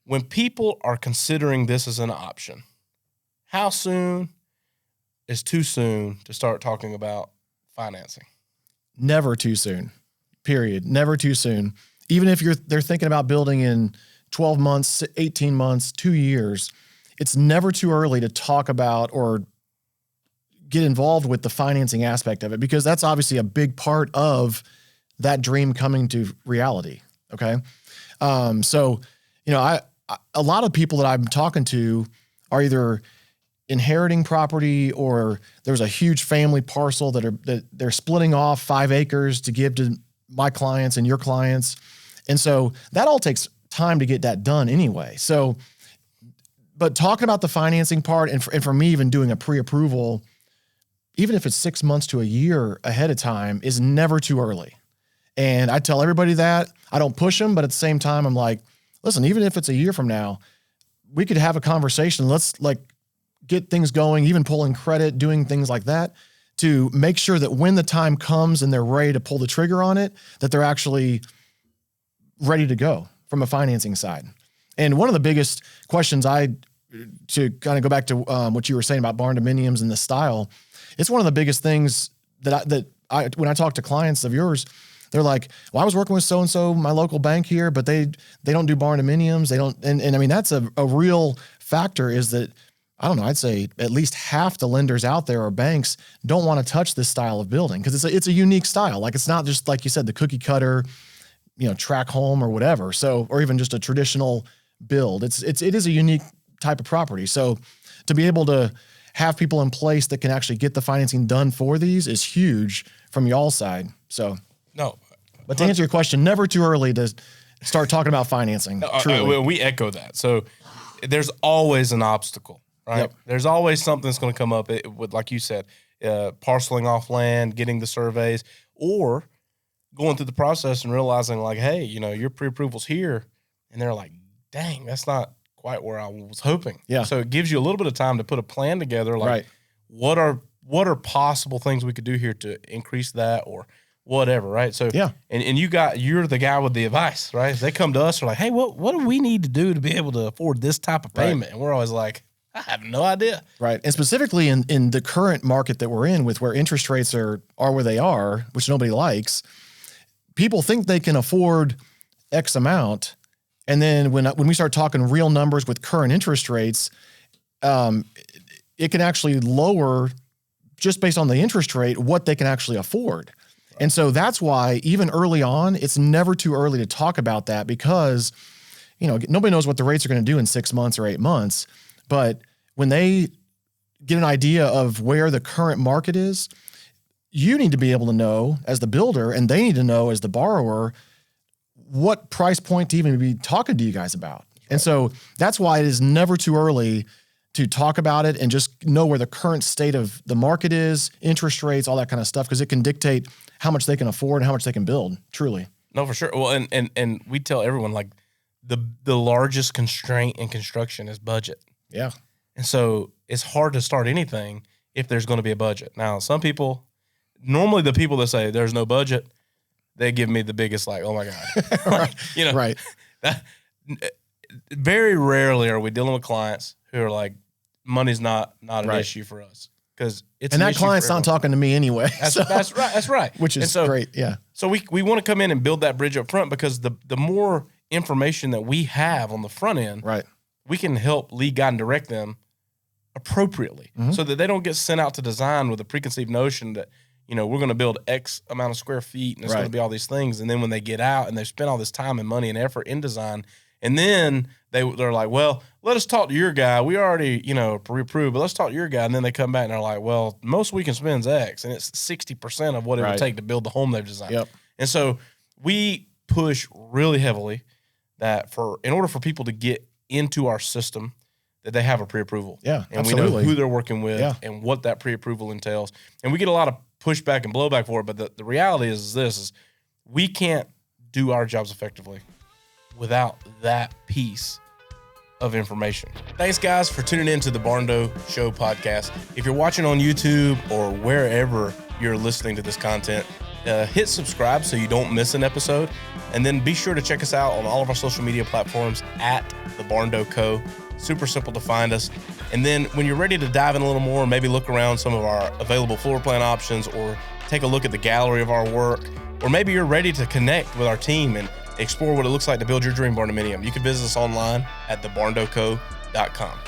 when people are considering this as an option, how soon is too soon to start talking about financing? Never too soon, period. Never too soon. Even if they're thinking about building in 12 months, 18 months, 2 years, it's never too early to talk about or get involved with the financing aspect of it, because that's obviously a big part of that dream coming to reality. Okay. So, a lot of people that I'm talking to are either inheriting property, or there's a huge family parcel that they're splitting off 5 acres to give to my clients and your clients. And so that all takes time to get that done anyway. So, but talking about the financing part, and for me, even doing a pre-approval, even if it's 6 months to a year ahead of time, is never too early. And I tell everybody that. I don't push them, but at the same time, I'm like, listen, even if it's a year from now, we could have a conversation. Let's get things going, even pulling credit, doing things like that, to make sure that when the time comes and they're ready to pull the trigger on it, that they're actually ready to go from a financing side. And one of the biggest questions to kind of go back to what you were saying about Barndominiums and the style, it's one of the biggest things that when I talk to clients of yours, they're like, well, I was working with so-and-so, my local bank here, but they don't do Barndominiums. They don't. And I mean, that's a real factor, is that, I don't know, I'd say at least half the lenders out there or banks don't want to touch this style of building, because it's a unique style. Like, it's not just, like you said, the cookie cutter, track home or whatever. So, or even just a traditional build. It is a unique type of property. So to be able to have people in place that can actually get the financing done for these is huge from y'all's side. So. No. But to answer your question, never too early to start talking about financing. Truly. We echo that. So there's always an obstacle, right? Yep. There's always something that's going to come up with, like you said, parceling off land, getting the surveys, or going through the process and realizing, like, hey, your pre-approval's here. And they're like, dang, that's not quite where I was hoping. Yeah. So it gives you a little bit of time to put a plan together. Like, right. What are possible things we could do here to increase that, or whatever, right? So yeah, and you're the guy with the advice, right? They come to us, they're like, hey, what do we need to do to be able to afford this type of payment? Right. And we're always like, I have no idea. Right. And specifically in the current market that we're in, with where interest rates are where they are, which nobody likes, people think they can afford X amount. And then when we start talking real numbers with current interest rates, it can actually lower, just based on the interest rate, what they can actually afford. And so that's why even early on, it's never too early to talk about that, because, nobody knows what the rates are going to do in 6 months or 8 months. But when they get an idea of where the current market is, you need to be able to know as the builder, and they need to know as the borrower, what price point to even be talking to you guys about. Right. And so that's why it is never too early to talk about it, and just know where the current state of the market is, interest rates, all that kind of stuff, because it can dictate how much they can afford and how much they can build, truly. No, for sure. Well, and we tell everyone, like, the largest constraint in construction is budget. Yeah. And so it's hard to start anything if there's going to be a budget. Now, some people, normally the people that say there's no budget, they give me the biggest, like, oh my God. Like, right. Very rarely are we dealing with clients who are like, money's not an right. issue for us. Because it's and that client's not talking to me anyway. That's right. Which is great. Yeah. So we want to come in and build that bridge up front, because the more information that we have on the front end, right, we can help lead, guide, and direct them appropriately, so that they don't get sent out to design with a preconceived notion that, we're going to build X amount of square feet and it's going to be all these things. And then when they get out and they've spent all this time and money and effort in design, and then they're like, well, let us talk to your guy. We already, pre-approved, but let's talk to your guy. And then they come back and they're like, well, most we can spend is X, and it's 60% of what it would take to build the home they've designed. Yep. And so we push really heavily that in order for people to get into our system, that they have a pre-approval. Yeah, and absolutely. we know who they're working with and what that pre-approval entails. And we get a lot of pushback and blowback for it, but the reality is we can't do our jobs effectively without that piece of information. Thanks, guys, for tuning in to the Barndo Show podcast. If you're watching on YouTube or wherever you're listening to this content, hit subscribe so you don't miss an episode. And then be sure to check us out on all of our social media platforms at the Barndo Co. Super simple to find us. And then when you're ready to dive in a little more, maybe look around some of our available floor plan options, or take a look at the gallery of our work, or maybe you're ready to connect with our team and explore what it looks like to build your dream barndominium, you can visit us online at thebarndoco.com.